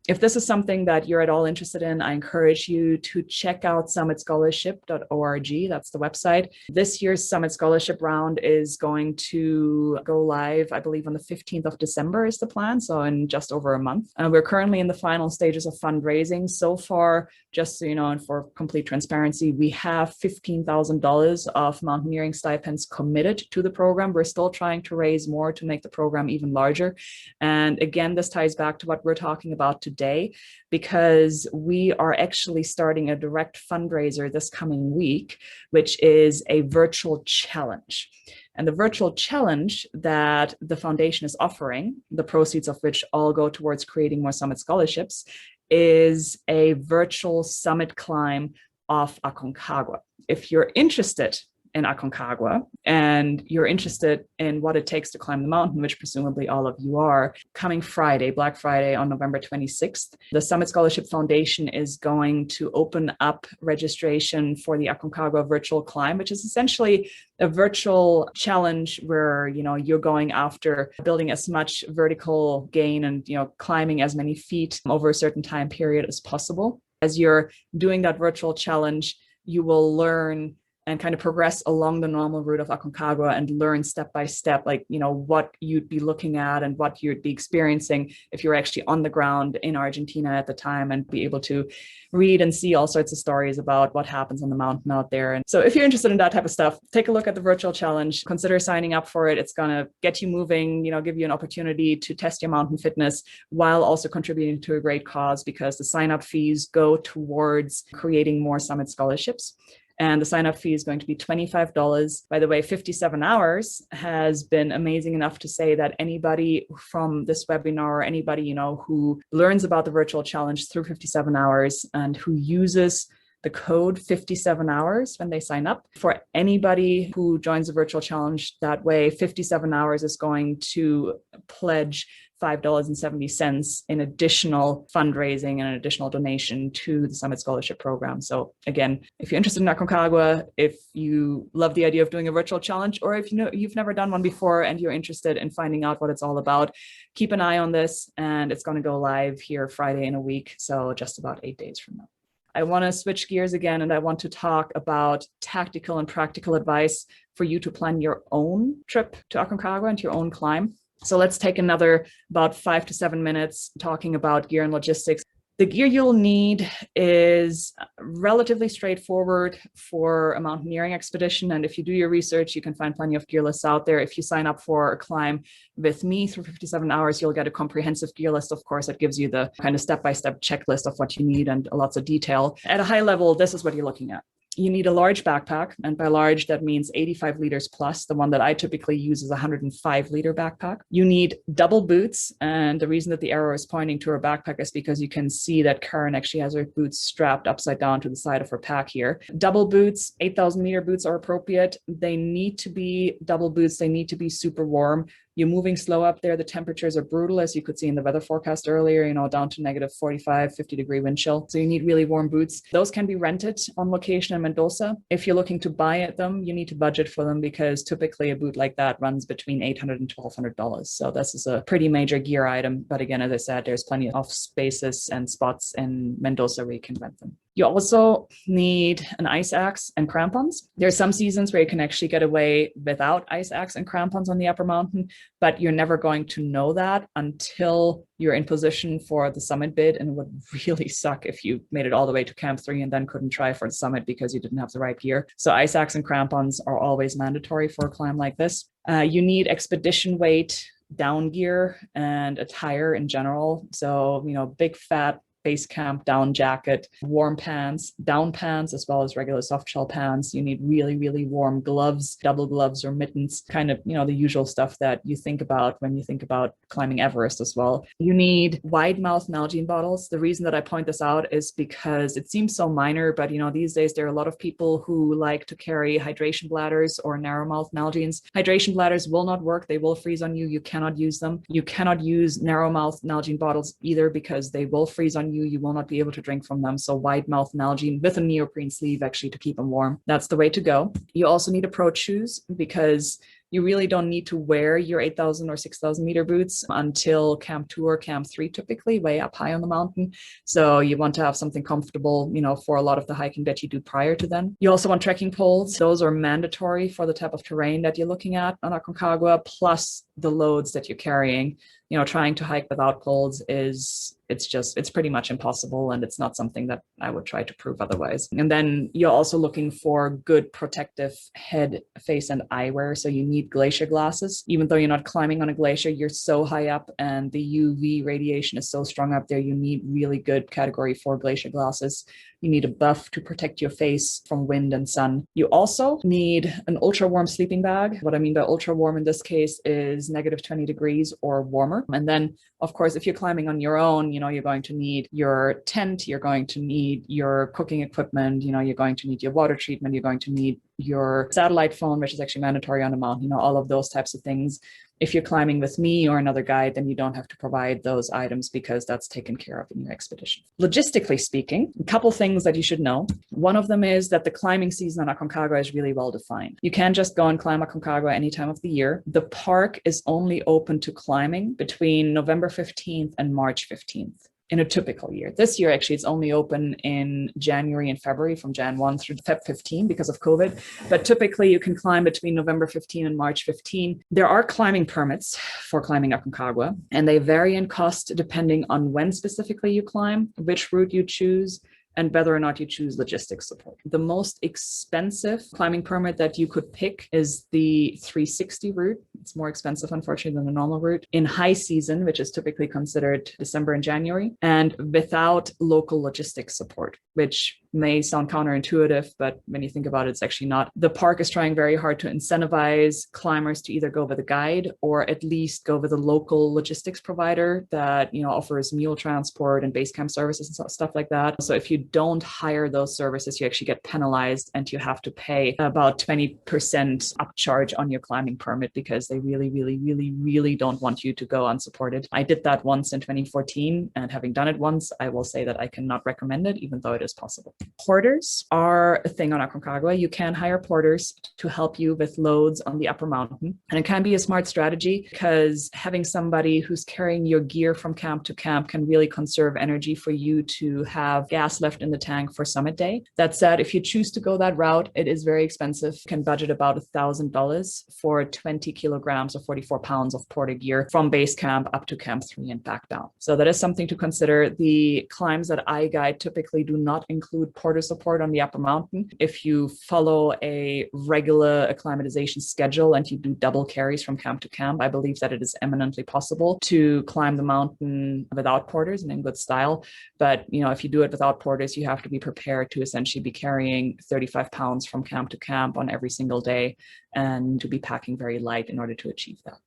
If this is something that you're at all interested in, I encourage you to check out summitscholarship.org. That's the website. This year's Summit Scholarship round is going to go live, I believe, on the 15th of December is the plan, so in just over a month. We're currently in the final stages of fundraising. So far, just so you know, and for complete transparency, we have $15,000 of mountaineering stipends committed to the program. We're still trying to raise more to make the program even larger. And again, this ties back to what we're talking about today, because we are actually starting a direct fundraiser this coming week, which is a virtual challenge. And the virtual challenge that the foundation is offering, the proceeds of which all go towards creating more summit scholarships, is a virtual summit climb of Aconcagua. If you're interested in Aconcagua and you're interested in what it takes to climb the mountain, which presumably all of you are, coming Friday, Black Friday on November 26th, the Summit Scholarship Foundation is going to open up registration for the Aconcagua virtual climb, which is essentially a virtual challenge where, you're going after building as much vertical gain and, climbing as many feet over a certain time period as possible. As you're doing that virtual challenge, you will learn and kind of progress along the normal route of Aconcagua and learn step by step, what you'd be looking at and what you'd be experiencing if you're actually on the ground in Argentina at the time, and be able to read and see all sorts of stories about what happens on the mountain out there. And so if you're interested in that type of stuff, take a look at the virtual challenge, consider signing up for it. It's going to get you moving, give you an opportunity to test your mountain fitness while also contributing to a great cause, because the sign-up fees go towards creating more summit scholarships. And the sign-up fee is going to be $25. By the way, 57 hours has been amazing enough to say that anybody from this webinar or anybody, who learns about the virtual challenge through 57 hours and who uses the code 57 hours when they sign up. For anybody who joins the virtual challenge that way, 57 hours is going to pledge $5.70 in additional fundraising and an additional donation to the Summit Scholarship Program. So again, if you're interested in Aconcagua, if you love the idea of doing a virtual challenge, or if you've never done one before and you're interested in finding out what it's all about, keep an eye on this, and it's going to go live here Friday in a week, so just about 8 days from now. I want to switch gears again, and I want to talk about tactical and practical advice for you to plan your own trip to Aconcagua and your own climb. So let's take another about 5 to 7 minutes talking about gear and logistics. The gear you'll need is relatively straightforward for a mountaineering expedition. And if you do your research, you can find plenty of gear lists out there. If you sign up for a climb with me through 57 hours, you'll get a comprehensive gear list. Of course, that gives you the kind of step-by-step checklist of what you need and lots of detail. At a high level, this is what you're looking at. You need a large backpack, and by large, that means 85 liters plus. The one that I typically use is a 105-liter backpack. You need double boots, and the reason that the arrow is pointing to her backpack is because you can see that Karen actually has her boots strapped upside down to the side of her pack here. Double boots, 8,000-meter boots are appropriate. They need to be double boots. They need to be super warm. You're moving slow up there. The temperatures are brutal, as you could see in the weather forecast earlier, down to negative 45, 50-degree wind chill. So you need really warm boots. Those can be rented on location in Mendoza. If you're looking to buy them, you need to budget for them, because typically a boot like that runs between $800 and $1,200. So this is a pretty major gear item. But again, as I said, there's plenty of spaces and spots in Mendoza where you can rent them. You also need an ice axe and crampons. There are some seasons where you can actually get away without ice axe and crampons on the upper mountain, but you're never going to know that until you're in position for the summit bid. And it would really suck if you made it all the way to Camp 3 and then couldn't try for the summit because you didn't have the right gear. So ice axe and crampons are always mandatory for a climb like this. You need expedition weight down gear and attire in general. So, big fat base camp down jacket, warm pants, down pants, as well as regular soft shell pants. You need really, really warm gloves, double gloves or mittens, kind of, the usual stuff that you think about when you think about climbing Everest as well. You need wide mouth Nalgene bottles. The reason that I point this out is because it seems so minor, but these days there are a lot of people who like to carry hydration bladders or narrow mouth Nalgenes. Hydration bladders will not work. They will freeze on you. You cannot use them. You cannot use narrow mouth Nalgene bottles either, because they will freeze on you. You will not be able to drink from them. So wide mouth Nalgene with a neoprene sleeve actually to keep them warm. That's the way to go. You also need approach shoes, because you really don't need to wear your 8,000 or 6,000 meter boots until Camp 2 or Camp 3, typically way up high on the mountain. So you want to have something comfortable, for a lot of the hiking that you do prior to then. You also want trekking poles. Those are mandatory for the type of terrain that you're looking at on Aconcagua, plus the loads that you're carrying. Trying to hike without poles it's pretty much impossible, and it's not something that I would try to prove otherwise. And then you're also looking for good protective head, face, and eyewear. So you need glacier glasses. Even though you're not climbing on a glacier, you're so high up and the UV radiation is so strong up there, you need really good category 4 glacier glasses. You need a buff to protect your face from wind and sun. You also need an ultra warm sleeping bag. What I mean by ultra warm in this case is negative 20 degrees or warmer. And then, of course, if you're climbing on your own, you're going to need your tent, you're going to need your cooking equipment, you're going to need your water treatment, you're going to need your satellite phone, which is actually mandatory on a mountain, all of those types of things. If you're climbing with me or another guide, then you don't have to provide those items because that's taken care of in your expedition. Logistically speaking, a couple things that you should know. One of them is that the climbing season on Aconcagua is really well defined. You can't just go and climb Aconcagua any time of the year. The park is only open to climbing between November 15th and March 15th. In a typical year. This year, actually, it's only open in January and February, from Jan 1 through Feb 15 because of COVID. But typically, you can climb between November 15 and March 15. There are climbing permits for climbing Aconcagua, and they vary in cost depending on when specifically you climb, which route you choose, and whether or not you choose logistics support. The most expensive climbing permit that you could pick is the 360 route, It's more expensive, unfortunately, than the normal route. In high season, which is typically considered December and January, and without local logistics support, which may sound counterintuitive, but when you think about it, it's actually not. The park is trying very hard to incentivize climbers to either go with a guide or at least go with a local logistics provider that, offers mule transport and base camp services and stuff like that. So if you don't hire those services, you actually get penalized and you have to pay about 20% upcharge on your climbing permit because they really, really, really, really don't want you to go unsupported. I did that once in 2014, and having done it once, I will say that I cannot recommend it, even though it is possible. Porters are a thing on Aconcagua. You can hire porters to help you with loads on the upper mountain. And it can be a smart strategy because having somebody who's carrying your gear from camp to camp can really conserve energy for you to have gas left in the tank for summit day. That said, if you choose to go that route, it is very expensive. You can budget about $1,000 for 20 kilograms or 44 pounds of porter gear from base camp up to camp 3 and back down. So that is something to consider. The climbs that I guide typically do not include porter support on the upper mountain. If you follow a regular acclimatization schedule and you do double carries from camp to camp, I believe that it is eminently possible to climb the mountain without porters and in good style. But, if you do it without porters, you have to be prepared to essentially be carrying 35 pounds from camp to camp on every single day and to be packing very light in order to achieve that.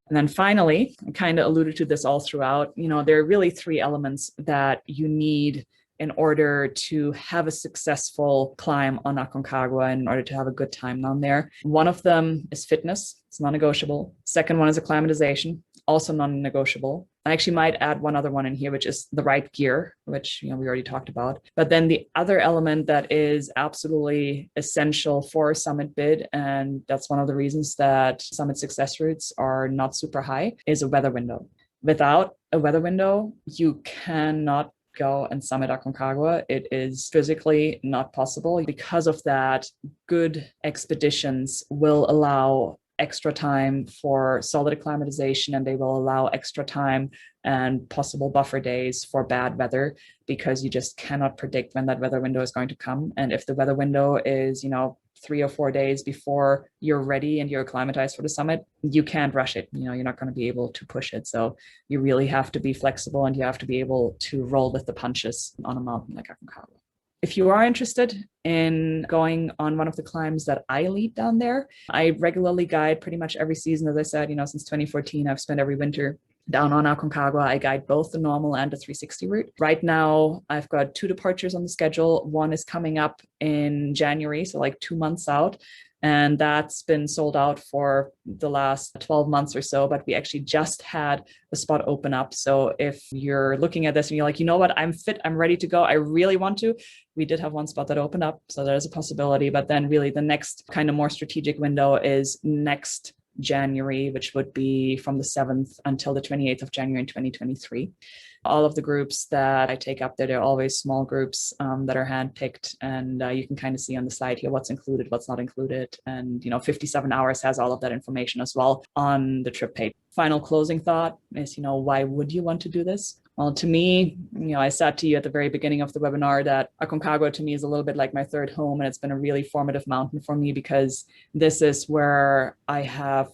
And then finally, I kind of alluded to this all throughout, there are really 3 elements that you need in order to have a successful climb on Aconcagua, in order to have a good time down there. One of them is fitness. It's non-negotiable. Second one is acclimatization, also non-negotiable. I actually might add one other one in here, which is the right gear, which we already talked about. But then the other element that is absolutely essential for a summit bid, and that's one of the reasons that summit success rates are not super high, is a weather window. Without a weather window, you cannot go and summit Aconcagua. It is physically not possible. Because of that, good expeditions will allow extra time for solid acclimatization, and they will allow extra time and possible buffer days for bad weather, because you just cannot predict when that weather window is going to come. And if the weather window is, 3 or 4 days before you're ready and you're acclimatized for the summit, you can't rush it. You're not going to be able to push it. So you really have to be flexible, and you have to be able to roll with the punches on a mountain like Aconcagua. If you are interested in going on one of the climbs that I lead down there, I regularly guide pretty much every season. As I said, since 2014, I've spent every winter down on Aconcagua. I guide both the normal and the 360 route. Right now, I've got 2 departures on the schedule. One is coming up in January, so like 2 months out. And that's been sold out for the last 12 months or so, but we actually just had a spot open up. So if you're looking at this and you're like, what, I'm fit, I'm ready to go, I really want to, we did have one spot that opened up. So there's a possibility. But then really the next kind of more strategic window is next January, which would be from the 7th until the 28th of January in 2023. All of the groups that I take up there, they're always small groups that are handpicked, and you can kind of see on the slide here what's included, what's not included. And 57 Hours has all of that information as well on the trip page. Final closing thought is, why would you want to do this? Well, to me, I said to you at the very beginning of the webinar that Aconcagua to me is a little bit like my third home, and it's been a really formative mountain for me because this is where I have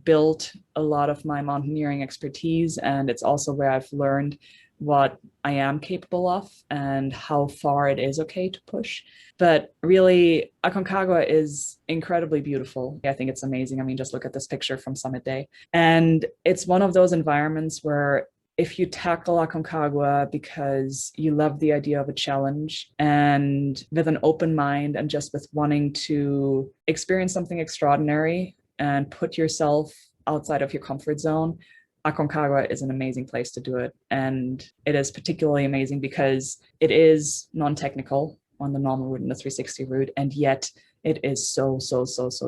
built a lot of my mountaineering expertise, and it's also where I've learned what I am capable of and how far it is okay to push. But really, Aconcagua is incredibly beautiful. I think it's amazing. I mean, just look at this picture from summit day. And it's one of those environments where if you tackle Aconcagua because you love the idea of a challenge and with an open mind and just with wanting to experience something extraordinary and put yourself outside of your comfort zone, Aconcagua is an amazing place to do it. And it is particularly amazing because it is non-technical on the normal route and the 360 route, and yet it is so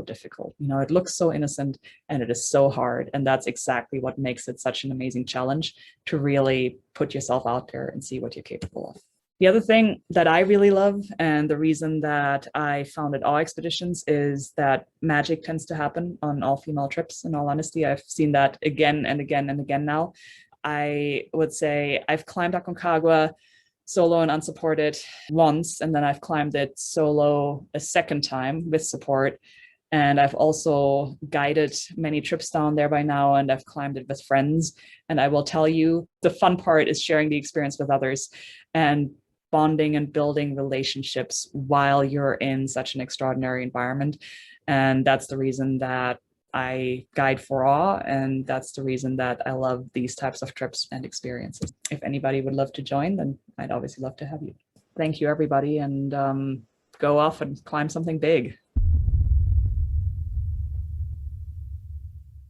difficult. It looks so innocent and it is so hard. And that's exactly what makes it such an amazing challenge, to really put yourself out there and see what you're capable of. The other thing that I really love, and the reason that I founded Awe Expeditions, is that magic tends to happen on all female trips. In all honesty, I've seen that again and again and again now. I would say I've climbed Aconcagua solo and unsupported once, and then I've climbed it solo a second time with support. And I've also guided many trips down there by now, and I've climbed it with friends. And I will tell you, the fun part is sharing the experience with others and bonding and building relationships while you're in such an extraordinary environment. And that's the reason that I guide for awe, and that's the reason that I love these types of trips and experiences. If anybody would love to join, then I'd obviously love to have you. Thank you, everybody, and go off and climb something big.